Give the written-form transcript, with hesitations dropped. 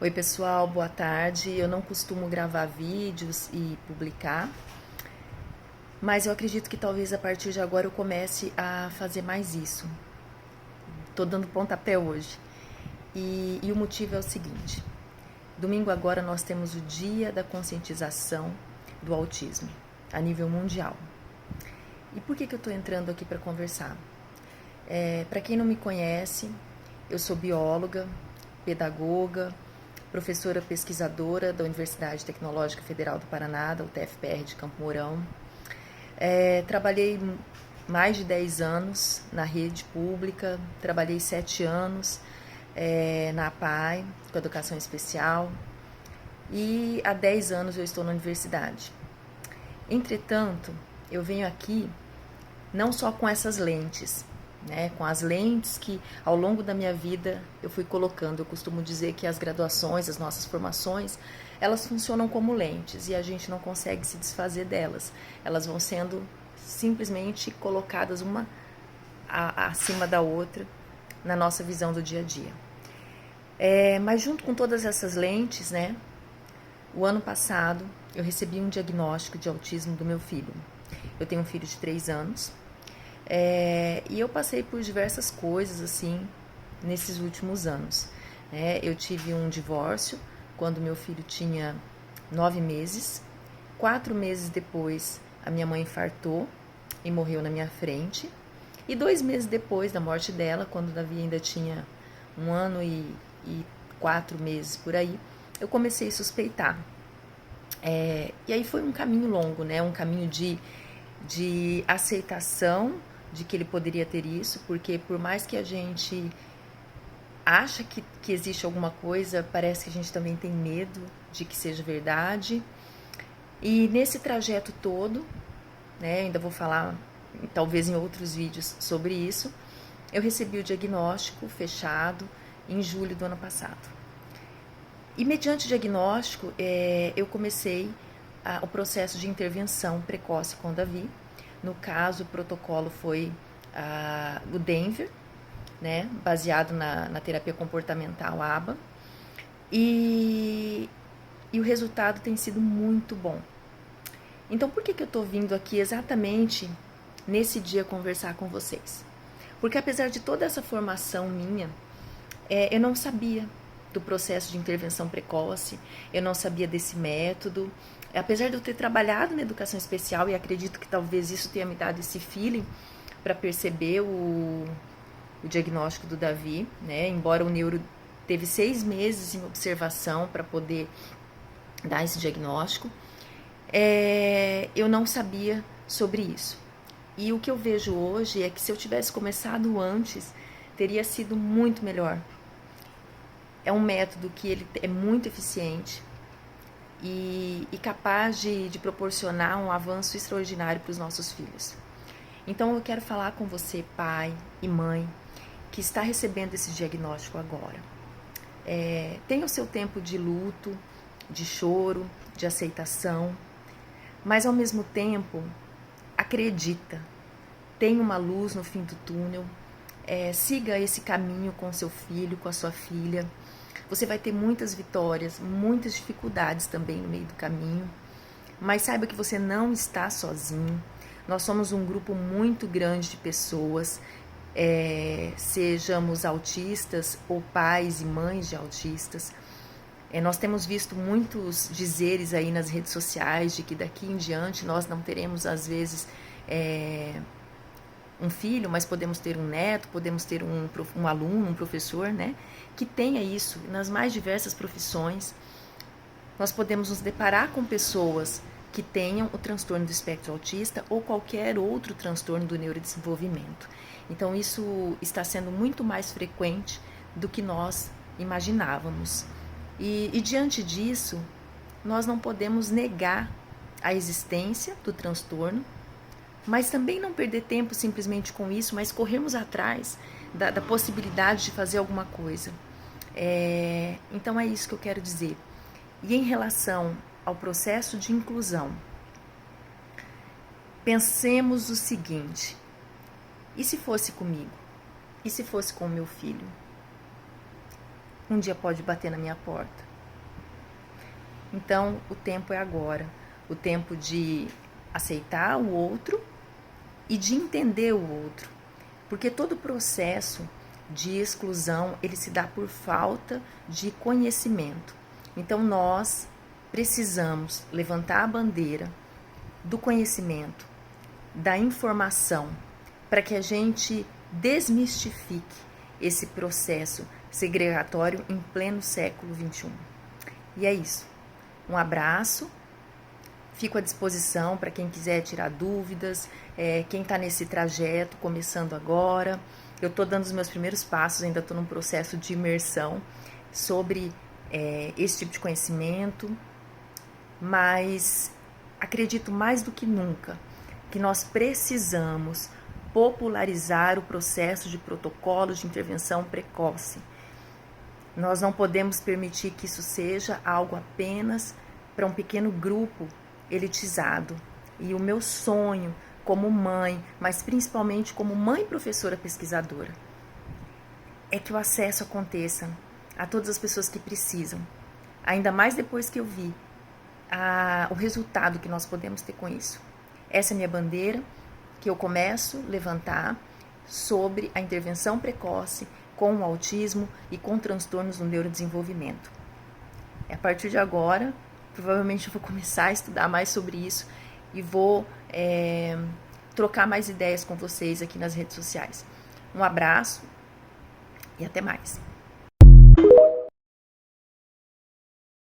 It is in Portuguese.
Oi pessoal, boa tarde. Eu não costumo gravar vídeos e publicar, mas eu acredito que talvez a partir de agora eu comece a fazer mais isso. Tô dando pontapé hoje. E o motivo é o seguinte: domingo agora nós temos o Dia da Conscientização do Autismo a nível mundial. E por que eu tô entrando aqui para conversar? Para quem não me conhece, eu sou bióloga, pedagoga, professora pesquisadora da Universidade Tecnológica Federal do Paraná, da UTFPR de Campo Mourão. Trabalhei mais de 10 anos na rede pública, trabalhei 7 anos na APAE, com educação especial, e há 10 anos eu estou na universidade. Entretanto, eu venho aqui não só com essas lentes, com as lentes que ao longo da minha vida eu fui colocando. Eu costumo dizer que as graduações, as nossas formações, elas funcionam como lentes e a gente não consegue se desfazer delas. Elas vão sendo simplesmente colocadas uma acima da outra na nossa visão do dia a dia. Mas junto com todas essas lentes, o ano passado eu recebi um diagnóstico de autismo do meu filho. Eu tenho um filho de 3 anos. E eu passei por diversas coisas assim nesses últimos anos. Eu tive um divórcio quando meu filho tinha 9 meses. 4 meses depois, a minha mãe infartou e morreu na minha frente. E 2 meses depois da morte dela, quando o Davi ainda tinha 1 ano e 4 meses por aí, eu comecei a suspeitar. E aí foi um caminho longo, um caminho de aceitação de que ele poderia ter isso, porque por mais que a gente acha que existe alguma coisa, parece que a gente também tem medo de que seja verdade. E nesse trajeto todo, ainda vou falar talvez em outros vídeos sobre isso, eu recebi o diagnóstico fechado em julho do ano passado. E mediante o diagnóstico, eu comecei o processo de intervenção precoce com o Davi. No caso, o protocolo foi o Denver, baseado na terapia comportamental ABA. E o resultado tem sido muito bom. Então, por que eu estou vindo aqui exatamente nesse dia conversar com vocês? Porque apesar de toda essa formação minha, eu não sabia do processo de intervenção precoce, eu não sabia desse método. Apesar de eu ter trabalhado na educação especial, e acredito que talvez isso tenha me dado esse feeling para perceber o diagnóstico do Davi, embora o neuro teve 6 meses em observação para poder dar esse diagnóstico, eu não sabia sobre isso. E o que eu vejo hoje é que se eu tivesse começado antes, teria sido muito melhor. É um método que ele é muito eficiente e capaz de proporcionar um avanço extraordinário para os nossos filhos. Então eu quero falar com você, pai e mãe, que está recebendo esse diagnóstico agora. Tenha o seu tempo de luto, de choro, de aceitação, mas ao mesmo tempo, acredita, tem uma luz no fim do túnel, siga esse caminho com seu filho, com a sua filha. Você vai ter muitas vitórias, muitas dificuldades também no meio do caminho, mas saiba que você não está sozinho. Nós somos um grupo muito grande de pessoas, sejamos autistas ou pais e mães de autistas. Nós temos visto muitos dizeres aí nas redes sociais de que daqui em diante nós não teremos, às vezes, um filho, mas podemos ter um neto, podemos ter um aluno, um professor, que tenha isso nas mais diversas profissões. Nós podemos nos deparar com pessoas que tenham o transtorno do espectro autista ou qualquer outro transtorno do neurodesenvolvimento. Então isso está sendo muito mais frequente do que nós imaginávamos. E diante disso, nós não podemos negar a existência do transtorno, mas também não perder tempo simplesmente com isso, mas corrermos atrás da possibilidade de fazer alguma coisa. Então é isso que eu quero dizer. E em relação ao processo de inclusão, pensemos o seguinte: e se fosse comigo? E se fosse com o meu filho? Um dia pode bater na minha porta Então, o tempo é agora. O tempo de aceitar o outro e de entender o outro. Porque todo processo de exclusão, ele se dá por falta de conhecimento. Então, nós precisamos levantar a bandeira do conhecimento, da informação, para que a gente desmistifique esse processo segregatório em pleno século XXI. E é isso. Um abraço. Fico à disposição para quem quiser tirar dúvidas, quem está nesse trajeto, começando agora. Eu estou dando os meus primeiros passos, ainda estou num processo de imersão sobre esse tipo de conhecimento, mas acredito mais do que nunca que nós precisamos popularizar o processo de protocolo de intervenção precoce. Nós não podemos permitir que isso seja algo apenas para um pequeno grupo elitizado. E o meu sonho como mãe, mas principalmente como mãe professora pesquisadora, é que o acesso aconteça a todas as pessoas que precisam. Ainda mais depois que eu vi o resultado que nós podemos ter com isso. Essa é a minha bandeira que eu começo a levantar sobre a intervenção precoce com o autismo e com transtornos do neurodesenvolvimento. A partir de agora, provavelmente eu vou começar a estudar mais sobre isso e vou trocar mais ideias com vocês aqui nas redes sociais. Um abraço e até mais.